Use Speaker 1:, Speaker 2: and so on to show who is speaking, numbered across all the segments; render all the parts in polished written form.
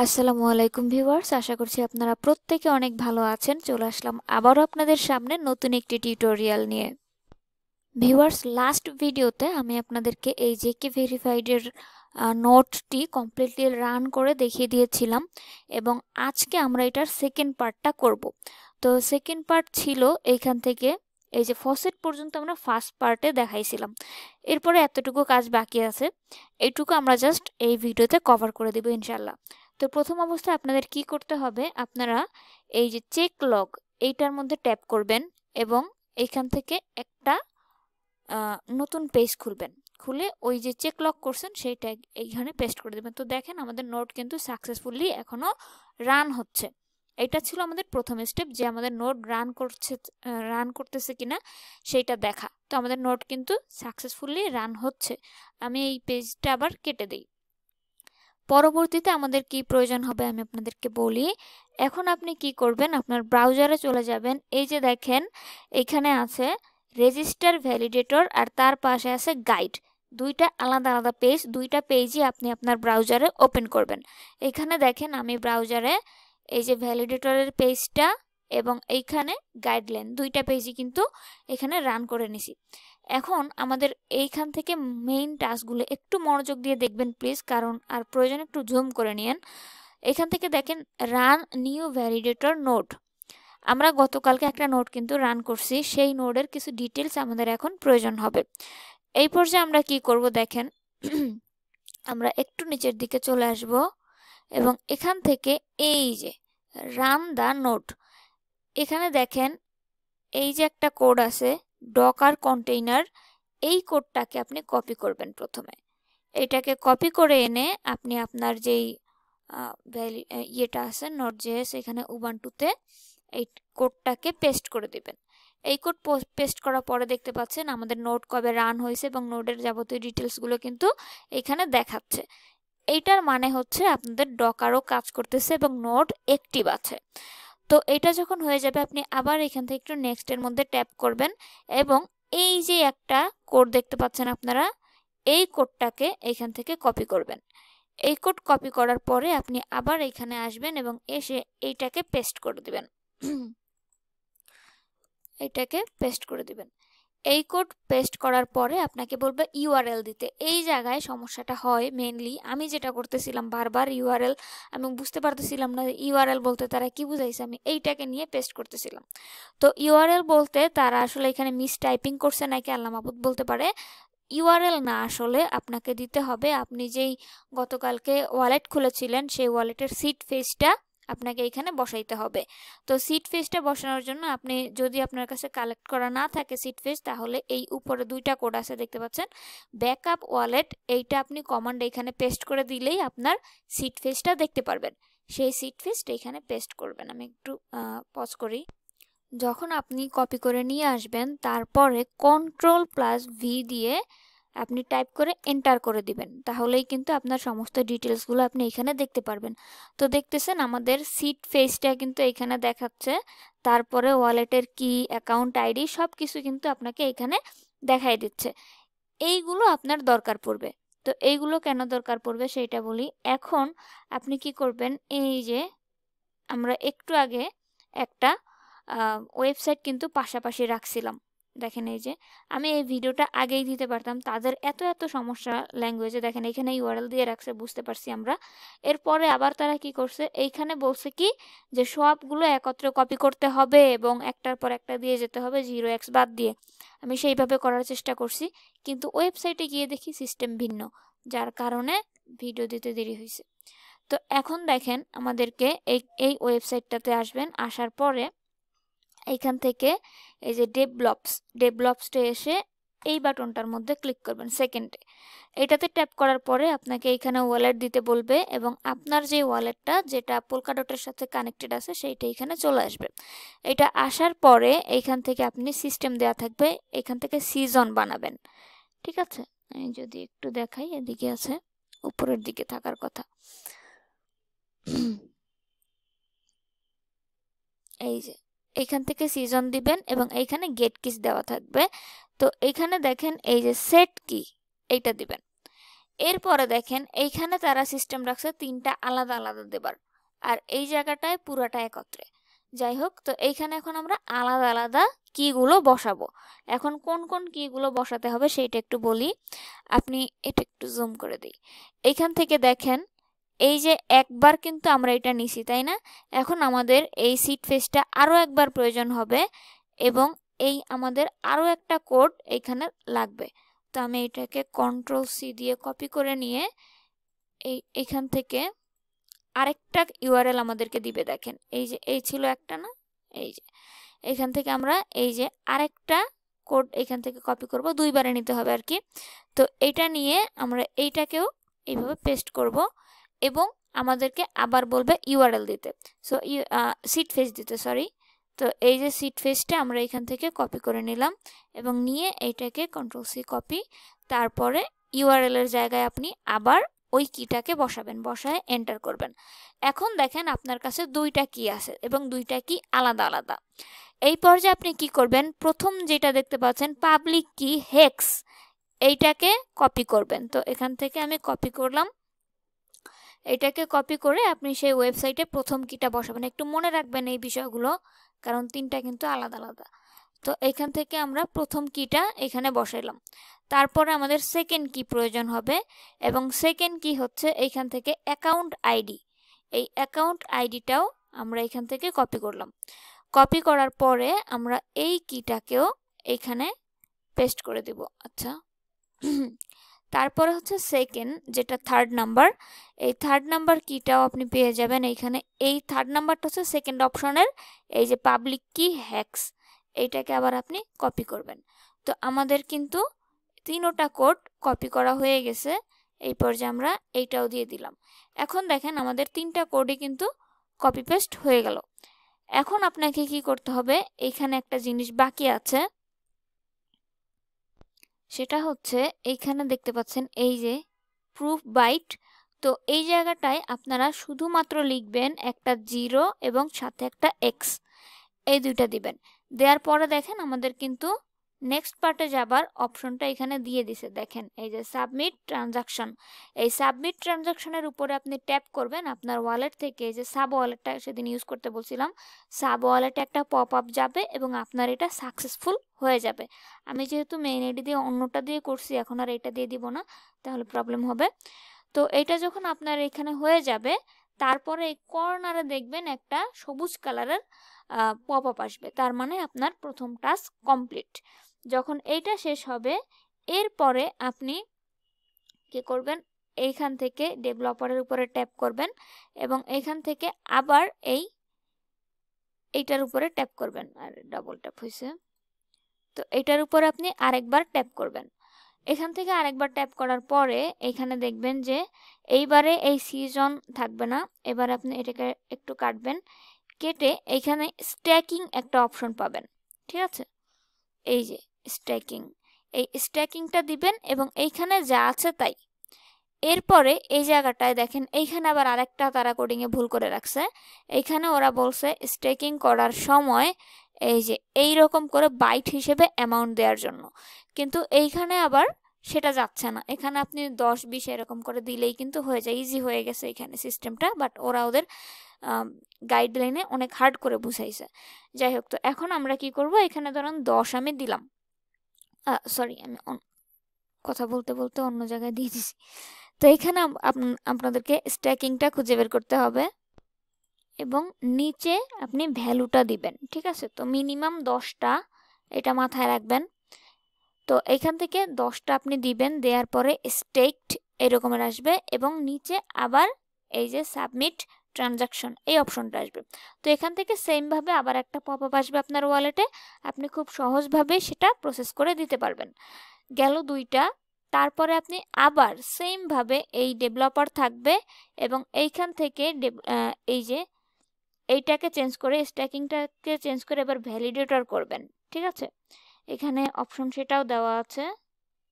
Speaker 1: আসসালামু আলাইকুম ভিউয়ার্স, আশা করছি আপনারা প্রত্যেকে অনেক ভালো আছেন। চলে আসলাম আবারও আপনাদের সামনে নতুন একটি টিউটোরিয়াল নিয়ে। ভিউয়ার্স, লাস্ট ভিডিওতে আমি আপনাদেরকে এই জেকে ভেরিফাইডের নোটটি কমপ্লিটলি রান করে দেখিয়ে দিয়েছিলাম এবং আজকে আমরা এটার সেকেন্ড পার্টটা করব। তো সেকেন্ড পার্ট ছিল এইখান থেকে এই যে ফসেট পর্যন্ত আমরা ফার্স্ট পার্টে দেখাইছিলাম। এরপরে এতটুকু কাজ বাকি আছে, এইটুকু আমরা জাস্ট এই ভিডিওতে কভার করে দেব ইনশাল্লাহ। তো প্রথম অবস্থায় আপনাদের কি করতে হবে, আপনারা এই যে চেক লগ এইটার মধ্যে ট্যাপ করবেন এবং এইখান থেকে একটা নতুন পেজ খুলবেন। খুলে ওই যে চেক লগ করছেন সেইটা এইখানে পেস্ট করে দেবেন। তো দেখেন আমাদের নোট কিন্তু সাকসেসফুলি এখনো রান হচ্ছে। এটা ছিল আমাদের প্রথম স্টেপ, যে আমাদের নোট রান করতেছে কিনা সেইটা দেখা। তো আমাদের নোট কিন্তু সাকসেসফুলি রান হচ্ছে। আমি এই পেজটা আবার কেটে দিই। পরবর্তীতে আমাদের কি প্রয়োজন হবে আমি আপনাদেরকে বলি। এখন আপনি কি করবেন, আপনার ব্রাউজারে চলে যাবেন। এই যে দেখেন এখানে আছে রেজিস্টার ভ্যালিডেটর আর তার পাশে আছে গাইড। দুইটা আলাদা আলাদা পেজ, দুইটা পেজই আপনি আপনার ব্রাউজারে ওপেন করবেন। এখানে দেখেন আমি ব্রাউজারে এই যে ভ্যালিডেটরের পেজটা এবং এইখানে গাইডলাইন দুইটা পেজই কিন্তু এখানে রান করে নিছি। এখন আমাদের এইখান থেকে মেইন টাস্কগুলো একটু মনোযোগ দিয়ে দেখবেন প্লিজ, কারণ আর প্রয়োজন একটু জুম করে নিন। এখান থেকে দেখেন রান নিউ ভ্যালিডেটর নোড। আমরা গতকালকে একটা নোড কিন্তু রান করছি, সেই নোডের কিছু ডিটেলস আমাদের এখন প্রয়োজন হবে। এই পর্যায়ে আমরা কি করব দেখেন, আমরা একটু নিচের দিকে চলে আসব এবং এখান থেকে এই যে রান দ্য নোড, এখানে দেখেন এই যে একটা কোড আছে ডকার কন্টেইনার, এই কোডটাকে আপনি কপি করবেন। প্রথমে এটাকে কপি করে এনে আপনি আপনার যেই ইয়েটা আছে নোট.জেএস, এখানে উবান্টুতে এই কোডটাকে পেস্ট করে দিবেন। এই কোড পেস্ট করার পরে দেখতে পাচ্ছেন আমাদের নোট কবে রান হয়েছে এবং নোটের যাবতীয় ডিটেলসগুলো কিন্তু এখানে দেখাচ্ছে। এইটার মানে হচ্ছে আপনাদের ডকারও কাজ করতেছে এবং নোট অ্যাক্টিভ আছে। তো এটা যখন হয়ে যাবে আপনি আবার এখান থেকে একটু নেক্সটের মধ্যে ট্যাপ করবেন এবং এই যে একটা কোড দেখতে পাচ্ছেন আপনারা, এই কোডটাকে এখান থেকে কপি করবেন। এই কোড কপি করার পরে আপনি আবার এখানে আসবেন এবং এসে এইটাকে পেস্ট করে দিবেন। এটাকে পেস্ট করে দিবেন। এই কোড পেস্ট করার পরে আপনাকে বলবে ইউআরএল দিতে। এই জায়গায় সমস্যাটা হয় মেইনলি, আমি যেটা করতেছিলাম বারবার ইউআরএল, আমি বুঝতে পারতেছিলাম না ইউআরএল বলতে তারা কি বুঝাইছে, আমি এইটাকে নিয়ে পেস্ট করতেছিলাম। তো ইউআরএল বলতে তারা আসলে এখানে মিস টাইপিং করছে নাকি আল্লাহ মাহবুদ বলতে পারে। ইউআরএল না, আসলে আপনাকে দিতে হবে আপনি যেই গতকালকে ওয়ালেট খুলেছিলেন সেই ওয়ালেটের সিট ফেজটা আপনাকে এখানে বসাইতে হবে। তো সিট ফেজটা বসানোর জন্য আপনি যদি আপনার কাছে কালেক্ট করা না থাকে সিট ফেজ, তাহলে এই উপরে দুইটা কোড আছে দেখতে পাচ্ছেন ব্যাকআপ ওয়ালেট, এইটা আপনি কমান্ড এখানে পেস্ট করে দিলেই আপনার সিট ফেজটা দেখতে পারবেন। সেই সিট ফেজটা এখানে পেস্ট করবেন। আমি একটু পজ করি। যখন আপনি কপি করে নিয়ে আসবেন তারপরে Ctrl+V দিয়ে আপনি টাইপ করে এন্টার করে দিবেন, তাহলেই কিন্তু আপনার সমস্ত ডিটেলসগুলো আপনি এখানে দেখতে পারবেন। তো দেখতেছেন আমাদের সিট ফেজটা কিন্তু এখানে দেখাচ্ছে, তারপরে ওয়ালেটের কি, অ্যাকাউন্ট আইডি সব কিছু কিন্তু আপনাকে এখানে দেখাই দিচ্ছে। এইগুলো আপনার দরকার পড়বে। তো এইগুলো কেন দরকার পড়বে সেইটা বলি। এখন আপনি কি করবেন, এই যে আমরা একটু আগে একটা ওয়েবসাইট কিন্তু পাশাপাশি রাখছিলাম, দেখেন এই যে আমি এই ভিডিওটা আগেই দিতে পারতাম, তাদের এত এত সমস্যা ল্যাঙ্গুয়েজে। দেখেন এখানে ইউআরএল দিয়ে রাখছে, বুঝতে পারছি আমরা। এরপরে আবার তারা কি করছে, এইখানে বলছে কি যে সবগুলো একত্রে কপি করতে হবে এবং একটার পর একটা দিয়ে যেতে হবে 0x বাদ দিয়ে। আমি সেইভাবে করার চেষ্টা করছি, কিন্তু ওয়েবসাইটে গিয়ে দেখি সিস্টেম ভিন্ন, যার কারণে ভিডিও দিতে দেরি হয়েছে। তো এখন দেখেন আমাদেরকে এই ওয়েবসাইটটাতে আসবেন, আসার পরে এইখান থেকে এই যে ডেভলপসে এসে এই বাটনটার মধ্যে ক্লিক করবেন সেকেন্ডে। এটাতে ট্যাপ করার পরে আপনাকে এইখানে ওয়ালেট দিতে বলবে এবং আপনার যে ওয়ালেটটা যেটা পোলকাডটের সাথে কানেক্টেড আছে সেইটা এখানে চলে আসবে। এটা আসার পরে এইখান থেকে আপনি সিস্টেম দেয়া থাকবে, এখান থেকে সিজন বানাবেন। ঠিক আছে, আমি যদি একটু দেখাই, এদিকে আছে, উপরের দিকে থাকার কথা। এই যে এখান থেকে সিজন দিবেন এবং এইখানে গেট কিস দেওয়া থাকবে। তো এখানে দেখেন এই যে সেট কি, এইটা দিবেন। এরপরে দেখেন এইখানে তারা সিস্টেম রাখছে তিনটা আলাদা আলাদা দেবার, আর এই জায়গাটায় পুরাটা একত্রে। যাই হোক, তো এইখানে এখন আমরা আলাদা আলাদা কিগুলো বসাবো। এখন কোন কোন কিগুলো বসাতে হবে সেইটা একটু বলি। আপনি এটা একটু জুম করে দিই। এইখান থেকে দেখেন এই যে একবার কিন্তু আমরা এটা নিছি, তাই না? এখন আমাদের এই সিট ফেসটা আরো একবার প্রয়োজন হবে, এবং এই আমাদের আরো একটা কোড এইখানে লাগবে। তো আমি এটাকে Ctrl+C দিয়ে কপি করে নিয়ে এইখান থেকে আরেকটা ইউআরএল আমাদেরকে দিবে। দেখেন এই যে এই ছিল একটা, না? এই যে এখান থেকে আমরা এই যে আরেকটা কোড এখান থেকে কপি করব, দুইবারে নিতে হবে আর কি। তো এটা নিয়ে আমরা এইটাকেও এইভাবে পেস্ট করব, এবং আমাদেরকে আবার বলবে ইউআরএল দিতে, সো সিট ফেস দিতে, সরি। তো এই যে সিট ফেসটা আমরা এখান থেকে কপি করে নিলাম, এবং নিয়ে এইটাকে Ctrl+C কপি, তারপরে ইউআরএল এর জায়গায় আপনি আবার ওই কিটাকে বসাবেন, বসায় এন্টার করবেন। এখন দেখেন আপনার কাছে দুইটা কি আছে এবং দুইটা কি আলাদা আলাদা। এই পর্যায়ে আপনি কি করবেন, প্রথম যেটা দেখতে পাচ্ছেন পাবলিক কি হেক্স, এইটাকে কপি করবেন। তো এখান থেকে আমি কপি করলাম, এটাকে কপি করে আপনি সেই ওয়েবসাইটে প্রথম কিটা বসাবেন। একটু মনে রাখবেন এই বিষয়গুলো, কারণ তিনটা কিন্তু আলাদা আলাদা। তো এখান থেকে আমরা প্রথম কিটা এখানে বসাইলাম। তারপরে আমাদের সেকেন্ড কি প্রয়োজন হবে, এবং সেকেন্ড কি হচ্ছে এইখান থেকে অ্যাকাউন্ট আইডি। এই অ্যাকাউন্ট আইডিটাও আমরা এখান থেকে কপি করলাম। কপি করার পরে আমরা এই কিটাকেও এখানে পেস্ট করে দিব। আচ্ছা, তারপরে হচ্ছে সেকেন্ড, যেটা থার্ড নাম্বার, এই থার্ড নাম্বার কিটাও আপনি পেয়ে যাবেন এইখানে। এই থার্ড নাম্বারটা হচ্ছে সেকেন্ড অপশনের এই যে পাবলিক কি হ্যাক্স, এইটাকে আবার আপনি কপি করবেন। তো আমাদের কিন্তু তিনোটা কোড কপি করা হয়ে গেছে। এই পর্যায়ে আমরা এইটাও দিয়ে দিলাম। এখন দেখেন আমাদের তিনটা কোডই কিন্তু কপি পেস্ট হয়ে গেল। এখন আপনাকে কি করতে হবে, এইখানে একটা জিনিস বাকি আছে, সেটা হচ্ছে এইখানে দেখতে পাচ্ছেন এই যে প্রুফ বাইট। তো এই জায়গাটায় আপনারা শুধুমাত্র লিখবেন একটা 0 এবং সাথে একটা এক্স, এই দুইটা দিবেন। দেওয়ার পরে দেখেন আমাদের কিন্তু নেক্সট পার্টে যাবার অপশনটা এখানে দিয়ে দিছে। দেখেন এই যে সাবমিট ট্রানজাকশন, এই সাবমিট ট্রানজাকশনের উপরে আপনি ট্যাপ করবেন। আপনার ওয়ালেট থেকে এই যে সাব ওয়ালেটটা সেদিন ইউজ করতে বলছিলাম, সাব ওয়ালেটে একটা পপ আপ যাবে এবং আপনার এটা সাকসেসফুল হয়ে যাবে। আমি যেহেতু মেইন আইডি দিয়ে অন্যটা দিয়ে করছি, এখন আর এটা দিয়ে দিব না, তাহলে প্রবলেম হবে। তো এটা যখন আপনার এখানে হয়ে যাবে, তারপরে এই কর্নারে দেখবেন একটা সবুজ কালারের পপ আপ আসবে, তার মানে আপনার প্রথম টাস্ক কমপ্লিট। যখন এইটা শেষ হবে, এরপরে আপনি কি করবেন, এইখান থেকে ডেভেলপারের উপরে ট্যাপ করবেন এবং এখান থেকে আবার এইটার উপরে ট্যাপ করবেন। আর ডাবল ট্যাপ হয়েছে, তো এইটার উপরে আপনি আরেকবার ট্যাপ করবেন। এখান থেকে আরেকবার ট্যাপ করার পরে এখানে দেখবেন যে এইবারে এই সিজন থাকবে না, এবার আপনি এটাকে একটু কাটবেন, কেটে এখানে স্ট্যাকিং একটা অপশন পাবেন। ঠিক আছে, এই যে স্ট্যাকিং, এই স্ট্যাকিংটা দিবেন এবং এইখানে যা আছে তাই। এরপরে এই জায়গাটায় দেখেন এইখানে আবার আরেকটা তারা কোডিংয়ে ভুল করে রাখছে। এইখানে ওরা বলছে স্ট্যাকিং করার সময় এই যে এই রকম করে বাইট হিসেবে অ্যামাউন্ট দেওয়ার জন্য, কিন্তু এইখানে আবার সেটা যাচ্ছে না। এখানে আপনি 10-20 এরকম করে দিলেই কিন্তু হয়ে যায়, ইজি হয়ে গেছে এখানে সিস্টেমটা, বাট ওরা ওদের গাইডলাইনে অনেক হার্ড করে বুঝাইছে। যাই হোক, তো এখন আমরা কি করব, এখানে ধরুন 10 আমি দিলাম, সরি আমি কথা বলতে বলতে অন্য জায়গায় দিয়ে দিছি। তো এখানে আপনাদেরকে স্ট্যাকিংটা খুঁজে বের করতে হবে এবং নিচে আপনি ভ্যালুটা দিবেন। ঠিক আছে, তো মিনিমাম 10টা, এটা মাথায় রাখবেন। তো এখান থেকে 10টা আপনি দিবেন, দেওয়ার পরে স্টেকড এরকমের আসবে এবং নিচে আবার এই যে সাবমিট ট্রানজাকশন এই অপশনটা আসবে। তো এখান থেকে সেমভাবে আবার একটা পপ আপ আসবে আপনার ওয়ালেটে, আপনি খুব সহজভাবে সেটা প্রসেস করে দিতে পারবেন। গেল 2টা। তারপরে আপনি আবার সেমভাবে এই ডেভেলপার থাকবে এবং এইখান থেকে এই যে এইটাকে চেঞ্জ করে, স্ট্যাকিংটাকে চেঞ্জ করে এবার ভ্যালিডেটর করবেন। ঠিক আছে, এখানে অপশন সেটাও দেওয়া আছে,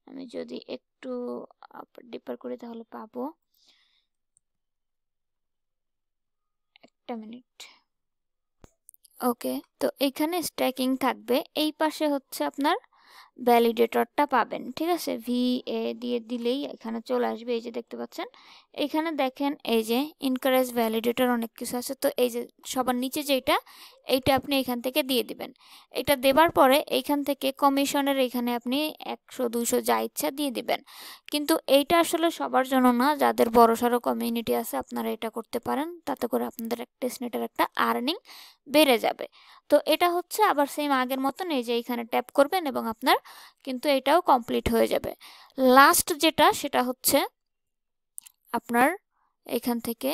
Speaker 1: আমি যদি একটু ডিপার করি তাহলে পাবো। একটা মিনিট। ওকে, তো এখানে স্ট্যাকিং থাকবে, এই পাশে হচ্ছে আপনার ভ্যালিডেটরটা পাবেন। ঠিক আছে, VA দিয়ে দিলেই এখানে চলে আসবে। এই যে দেখতে পাচ্ছেন, এখানে দেখেন এই যে ইনকারেজ ভ্যালিডেটর অনেক কিছু আছে। তো এই যে সবার নিচে যেটা, এইটা আপনি এখান থেকে দিয়ে দিবেন। এটা দেবার পরে এইখান থেকে কমিশনের এখানে আপনি 100 200 যা ইচ্ছা দিয়ে দিবেন। কিন্তু এইটা আসলে সবার জন্য না, যাদের বড়সড় কমিউনিটি আছে আপনারা এটা করতে পারেন, তাতে করে আপনাদের টেস্টনেটের একটা আর্নিং বেড়ে যাবে। তো এটা হচ্ছে আবার সেম আগের মতন, এই যে এইখানে ট্যাপ করবেন এবং আপনার কিন্তু এটাও কমপ্লিট হয়ে যাবে। লাস্ট যেটা সেটা হচ্ছে আপনার এখান থেকে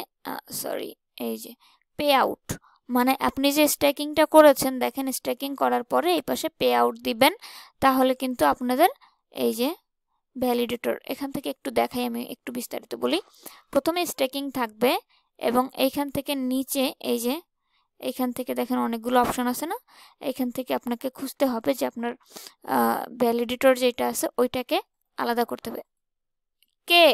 Speaker 1: সরি, এই যে পে আউট, মানে আপনি যে স্ট্যাকিংটা করেছেন, দেখেন স্ট্যাকিং করার পরে এই পাশে পে আউট দিবেন, তাহলে কিন্তু আপনাদের এই যে ভ্যালিডেটর এখান থেকে একটু দেখাই, আমি একটু বিস্তারিত বলি। প্রথমে স্ট্যাকিং থাকবে এবং এইখান থেকে নিচে এই যে এইখান থেকে দেখেন অনেকগুলো অপশন আছে না, এইখান থেকে আপনাকে খুঁজতে হবে যে আপনার ভ্যালিডেটর যেটা আছে ওইটাকে আলাদা করতে হবে। কে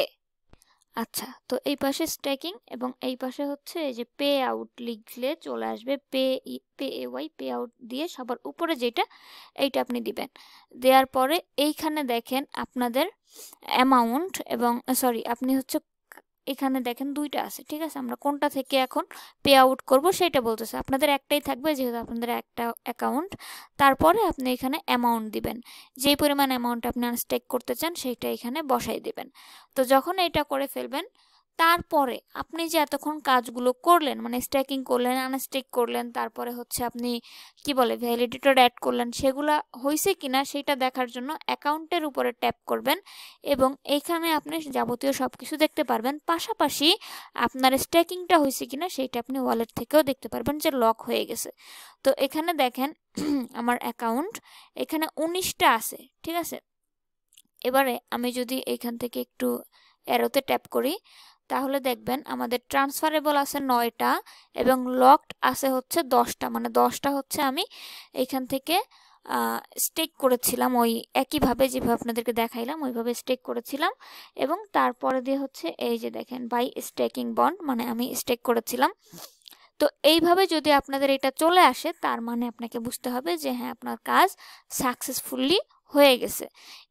Speaker 1: আচ্ছা, তো এই পাশে স্ট্যাকিং এবং এই পাশে হচ্ছে এই যে পে আউট লিখলে চলে আসবে। পে পে আউট দিয়ে সবার উপরে যেটা এইটা আপনি দিবেন। দেওয়ার পরে এইখানে দেখেন আপনাদের অ্যামাউন্ট এবং সরি আপনি হচ্ছে এখানে দেখেন দুইটা আছে। ঠিক আছে, আমরা কোনটা থেকে এখন পে আউট করবো সেটা বলতেছে। আপনাদের একটাই থাকবে যেহেতু আপনাদের একটা অ্যাকাউন্ট। তারপরে আপনি এখানে অ্যামাউন্ট দিবেন, যেই পরিমাণ অ্যামাউন্ট আপনি আনস্টেক করতে চান সেইটা এখানে বসাই দিবেন। তো যখন এটা করে ফেলবেন, তারপরে আপনি যে এতক্ষণ কাজগুলো করলেন, মানে স্ট্যাকিং করলেন, আনস্টেক করলেন, তারপরে হচ্ছে আপনি কি বলে ভ্যালিডেটর অ্যাড করলেন, সেগুলা হয়েছে কিনা সেটা দেখার জন্য অ্যাকাউন্টের উপরে ট্যাপ করবেন এবং এইখানে আপনি যাবতীয় সব কিছু দেখতে পারবেন। পাশাপাশি আপনার স্ট্যাকিংটা হয়েছে কিনা সেইটা আপনি ওয়ালেট থেকেও দেখতে পারবেন যে লক হয়ে গেছে। তো এখানে দেখেন আমার অ্যাকাউন্ট এখানে 19টা আছে। ঠিক আছে, এবারে আমি যদি এখান থেকে একটু অ্যারোতে ট্যাপ করি, তাহলে দেখবেন আমাদের ট্রান্সফারেবল আছে 9টা এবং লকড আছে হচ্ছে 10টা, মানে 10টা হচ্ছে আমি এখান থেকে স্টেক করেছিলাম ওই একইভাবে যেভাবে আপনাদেরকে দেখাইলাম ওইভাবে স্টেক করেছিলাম। এবং তারপরে দিয়ে হচ্ছে এই যে দেখেন বাই স্টেকিং বন্ড, মানে আমি স্টেক করেছিলাম। তো এইভাবে যদি আপনাদের এটা চলে আসে, তার মানে আপনাকে বুঝতে হবে যে হ্যাঁ আপনার কাজ সাকসেসফুলি হয়ে গেছে।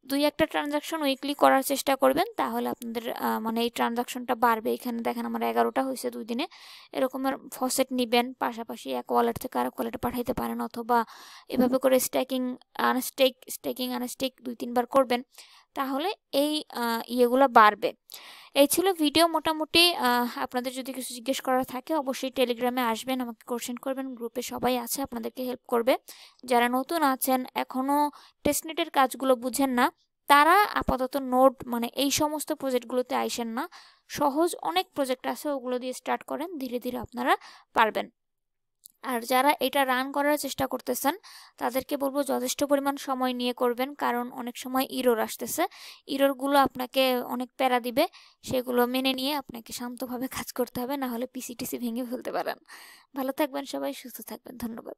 Speaker 1: 2-1টা ট্রানজাকশন উইকলি করার চেষ্টা করবেন, তাহলে আপনাদের মানে এই ট্রানজাকশনটা বাড়বে। এখানে দেখেন আমার 11টা হয়েছে 2 দিনে। এরকমের ফসেট নেবেন, পাশাপাশি এক ওয়ালেট থেকে আরেক ওয়ালেটে পাঠাইতে পারেন, অথবা এভাবে করে স্টেকিং আনস্টেক 2-3 বার করবেন, তাহলে এই ইয়েগুলো বাড়বে। এই ছিল ভিডিও মোটামুটি। আপনাদের যদি কিছু জিজ্ঞেস করার থাকে অবশ্যই টেলিগ্রামে আসবেন, আমাকে কোশ্চেন করবেন, গ্রুপে সবাই আছে আপনাদেরকে হেল্প করবে। যারা নতুন আছেন এখনও টেস্টনেটের কাজগুলো বুঝেন না, তারা আপাতত নোট মানে এই সমস্ত প্রজেক্টগুলোতে আইসেন না। সহজ অনেক প্রজেক্ট আছে, ওগুলো দিয়ে স্টার্ট করেন, ধীরে ধীরে আপনারা পারবেন। আর যারা এটা রান করার চেষ্টা করতেছেন তাদেরকে বলবো যথেষ্ট পরিমাণ সময় নিয়ে করবেন, কারণ অনেক সময় ইরর আসতেছে। ইররগুলো আপনাকে অনেক প্যারা দিবে, সেগুলো মেনে নিয়ে আপনাকে শান্তভাবে কাজ করতে হবে, না হলে পিসিটিসি ভেঙে ফেলতে পারেন। ভালো থাকবেন সবাই, সুস্থ থাকবেন, ধন্যবাদ।